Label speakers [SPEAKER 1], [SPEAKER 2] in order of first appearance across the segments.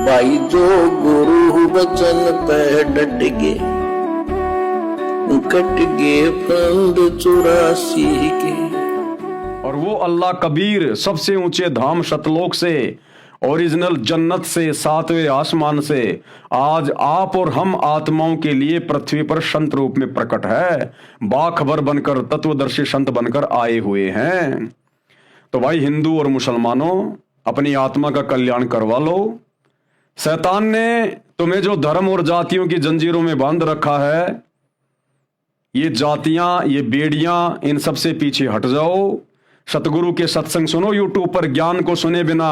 [SPEAKER 1] भाई जो गुरु वचन पे डट गए, कट गए फंद 84 के।
[SPEAKER 2] और वो अल्लाह कबीर सबसे ऊंचे धाम सतलोक से, ओरिजिनल जन्नत से, सातवें आसमान से आज आप और हम आत्माओं के लिए पृथ्वी पर संत रूप में प्रकट है, बाखबर बनकर, तत्वदर्शी संत बनकर आए हुए हैं। तो भाई हिंदू और मुसलमानों, अपनी आत्मा का कल्याण करवा लो। शैतान ने तुम्हें जो धर्म और जातियों की जंजीरों में बांध रखा है, ये जातियां, ये बेड़ियां, इन सब से पीछे हट जाओ। सतगुरु के सत्संग सुनो यूट्यूब पर, ज्ञान को सुने बिना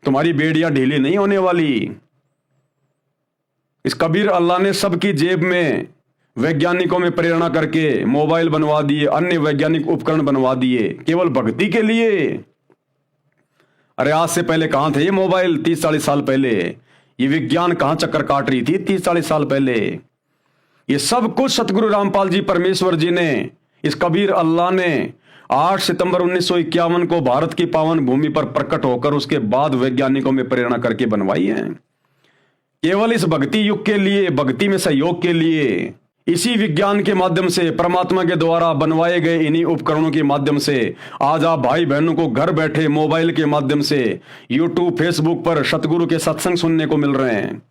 [SPEAKER 2] तुम्हारी बेड़ियां ढीली नहीं होने वाली। इस कबीर अल्लाह ने सबकी जेब में वैज्ञानिकों में प्रेरणा करके मोबाइल बनवा दिए, अन्य वैज्ञानिक उपकरण बनवा दिए केवल भक्ति के लिए। अरे आज से पहले कहां थे ये मोबाइल? 30-40 साल पहले ये विज्ञान कहां चक्कर काट रही थी? 30-40 साल पहले ये सब कुछ सतगुरु रामपाल जी परमेश्वर जी ने, इस कबीर अल्लाह ने 8 सितंबर 1951 को भारत की पावन भूमि पर प्रकट होकर उसके बाद वैज्ञानिकों में प्रेरणा करके बनवाई है, केवल इस भक्ति युग के लिए, भक्ति में सहयोग के लिए। इसी विज्ञान के माध्यम से, परमात्मा के द्वारा बनवाए गए इन्हीं उपकरणों के माध्यम से आज आप भाई बहनों को घर बैठे मोबाइल के माध्यम से यूट्यूब, फेसबुक पर सतगुरु के सत्संग सुनने को मिल रहे हैं।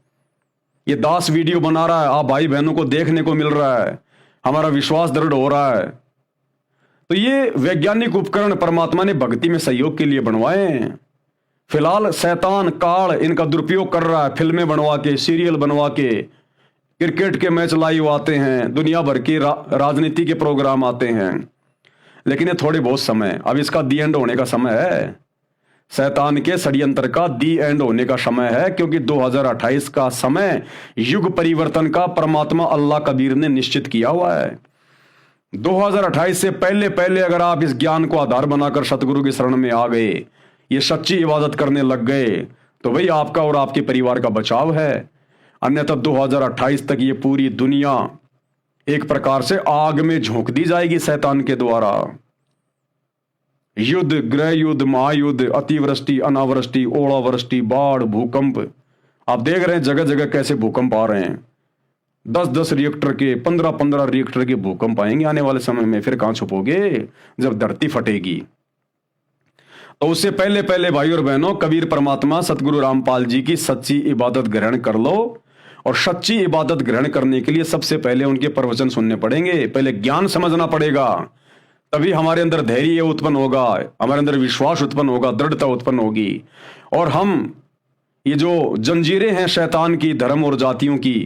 [SPEAKER 2] ये दास वीडियो बना रहा है, आप भाई बहनों को देखने को मिल रहा है, हमारा विश्वास दृढ़ हो रहा है। तो ये वैज्ञानिक उपकरण परमात्मा ने भक्ति में सहयोग के लिए बनवाए हैं। फिलहाल शैतान काल इनका दुरुपयोग कर रहा है, फिल्में बनवा के, सीरियल बनवा के, क्रिकेट के मैच लाइव आते हैं, दुनिया भर की राजनीति के प्रोग्राम आते हैं। लेकिन ये थोड़े बहुत समय, अब इसका दी एंड होने का समय है। शैतान के षड्यंत्र का दी एंड होने का समय है, क्योंकि 2028 का समय युग परिवर्तन का परमात्मा अल्लाह कबीर ने निश्चित किया हुआ है। 2028 से पहले पहले अगर आप इस ज्ञान को आधार बनाकर सतगुरु की शरण में आ गए, ये सच्ची इबादत करने लग गए, तो भाई आपका और आपके परिवार का बचाव है। अन्यथा 2028 तक ये पूरी दुनिया एक प्रकार से आग में झोंक दी जाएगी शैतान के द्वारा। युद्ध, गृह युद्ध, महायुद्ध, अतिवृष्टि, अनावृष्टि, ओलावृष्टि, बाढ़, भूकंप, आप देख रहे हैं जगह जगह कैसे भूकंप आ रहे हैं। 10-10 रिएक्टर के, 15-15 रिएक्टर के भूकंप आएंगे आने वाले समय में। फिर कहां छुपोगे जब धरती फटेगी? तो उससे पहले पहले भाई और बहनों, कबीर परमात्मा सतगुरु रामपाल जी की सच्ची इबादत ग्रहण कर लो। और सच्ची इबादत ग्रहण करने के लिए सबसे पहले उनके प्रवचन सुनने पड़ेंगे, पहले ज्ञान समझना पड़ेगा, तभी हमारे अंदर धैर्य उत्पन्न होगा, हमारे अंदर विश्वास उत्पन्न होगा, दृढ़ता उत्पन्न होगी। और हम ये जो जंजीरें हैं शैतान की, धर्म और जातियों की,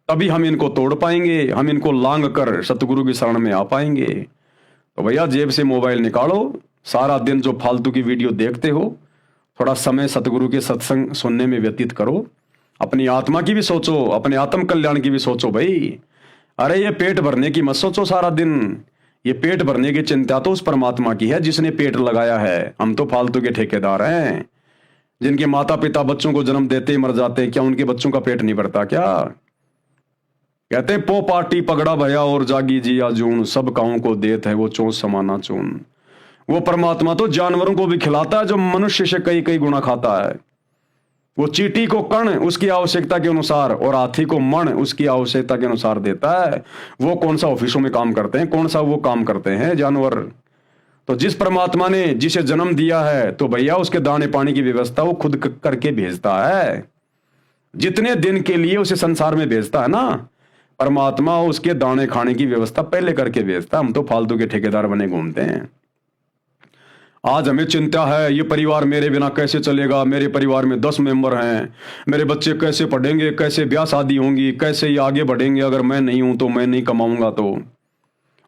[SPEAKER 2] तभी हम इनको तोड़ पाएंगे, हम इनको लांग कर सतगुरु की शरण में आ पाएंगे। तो भैया जेब से मोबाइल निकालो, सारा दिन जो फालतू की वीडियो देखते हो, थोड़ा समय सतगुरु के सत्संग सुनने में व्यतीत करो। अपनी आत्मा की भी सोचो, अपने आत्म कल्याण की भी सोचो भाई। अरे ये पेट भरने की मत सोचो सारा दिन, ये पेट भरने की चिंता तो उस परमात्मा की है जिसने पेट लगाया है। हम तो फालतू के ठेकेदार हैं। जिनके माता पिता बच्चों को जन्म देते ही मर जाते हैं, क्या उनके बच्चों का पेट नहीं भरता क्या? कहते हैं पो पाटी पगड़ा भया और जागी जिया जून, सब काओं को देत है वो चोंच समाना चून। वो परमात्मा तो जानवरों को भी खिलाता है जो मनुष्य से कई कई गुना खाता है। वो चींटी को कण उसकी आवश्यकता के अनुसार और हाथी को मण उसकी आवश्यकता के अनुसार देता है। वो कौन सा ऑफिसों में काम करते हैं, कौन सा वो काम करते हैं जानवर? तो जिस परमात्मा ने जिसे जन्म दिया है, तो भैया उसके दाने पानी की व्यवस्था वो खुद करके भेजता है। जितने दिन के लिए उसे संसार में भेजता है ना परमात्मा, उसके दाने खाने की व्यवस्था पहले करके भेजता। हम तो फालतू के ठेकेदार बने घूमते हैं। आज हमें चिंता है, ये परिवार मेरे बिना कैसे चलेगा, मेरे परिवार में 10 मेंबर हैं, मेरे बच्चे कैसे पढ़ेंगे, कैसे ब्याह शादी होंगी, कैसे ये आगे बढ़ेंगे, अगर मैं नहीं हूं तो, मैं नहीं कमाऊंगा तो।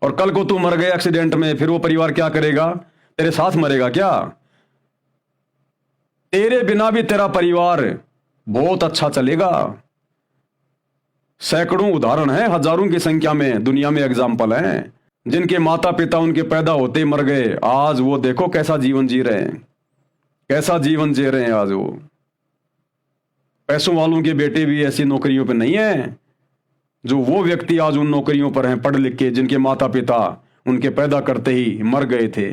[SPEAKER 2] और कल को तू मर गए एक्सीडेंट में, फिर वो परिवार क्या करेगा? तेरे साथ मरेगा क्या? तेरे बिना भी तेरा परिवार बहुत अच्छा चलेगा। सैकड़ों उदाहरण हैं, हजारों की संख्या में दुनिया में एग्जाम्पल हैं, जिनके माता पिता उनके पैदा होते ही मर गए। आज वो देखो कैसा जीवन जी रहे हैं, कैसा जीवन जी रहे हैं आज वो। पैसों वालों के बेटे भी ऐसी नौकरियों पे नहीं है जो वो व्यक्ति आज उन नौकरियों पर हैं पढ़ लिख के, जिनके माता पिता उनके पैदा करते ही मर गए थे।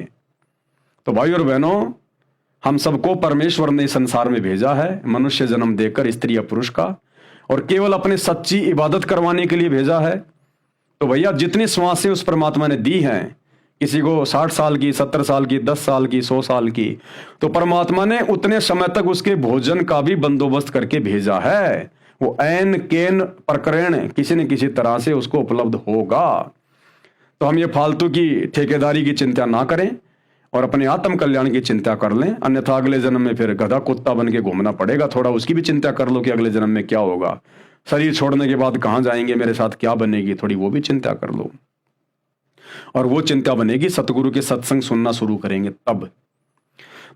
[SPEAKER 2] तो भाई और बहनों, हम सबको परमेश्वर ने इस संसार में भेजा है मनुष्य जन्म देकर स्त्री या पुरुष का, और केवल अपने सच्ची इबादत करवाने के लिए भेजा है। तो भैया जितनी श्वासें उस परमात्मा ने दी हैं, किसी को 60 साल की, 70 साल की, 10 साल की, 100 साल की, तो परमात्मा ने उतने समय तक उसके भोजन का भी बंदोबस्त करके भेजा है। वो ऐन केन प्रकरण किसी न किसी तरह से उसको उपलब्ध होगा। तो हम ये फालतू की ठेकेदारी की चिंता ना करें और अपने आत्म कल्याण की चिंता कर लें, अन्यथा अगले जन्म में फिर गधा कुत्ता बन के घूमना पड़ेगा। थोड़ा उसकी भी चिंता कर लो कि अगले जन्म में क्या होगा, शरीर छोड़ने के बाद कहां जाएंगे, मेरे साथ क्या बनेगी, थोड़ी वो भी चिंता कर लो। और वो चिंता बनेगी सतगुरु के सत्संग सुनना शुरू करेंगे तब।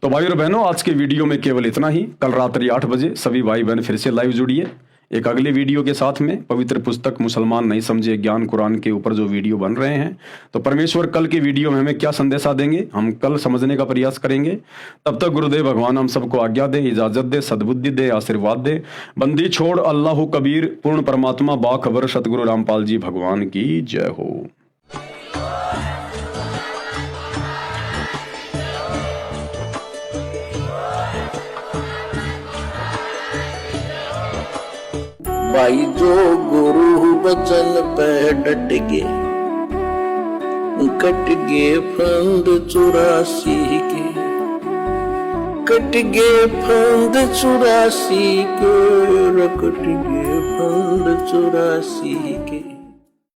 [SPEAKER 2] तो भाई और बहनों, आज के वीडियो में केवल इतना ही। कल रात्रि 8 बजे सभी भाई बहन फिर से लाइव जुड़िए एक अगले वीडियो के साथ में। पवित्र पुस्तक मुसलमान नहीं समझे ज्ञान कुरान के ऊपर जो वीडियो बन रहे हैं, तो परमेश्वर कल की वीडियो में हमें क्या संदेशा देंगे, हम कल समझने का प्रयास करेंगे। तब तक गुरुदेव भगवान हम सबको आज्ञा दे, इजाजत दे, सद्बुद्धि दे, आशीर्वाद दे। बंदी छोड़ अल्लाह कबीर, पूर्ण परमात्मा बाखबर सतगुरु रामपाल जी भगवान की जय हो।
[SPEAKER 1] भाई जो गुरु बचन पे डट गए, कट गए फंद 84 के, कट गए फंद 84 के, कट गए फंद 84 के।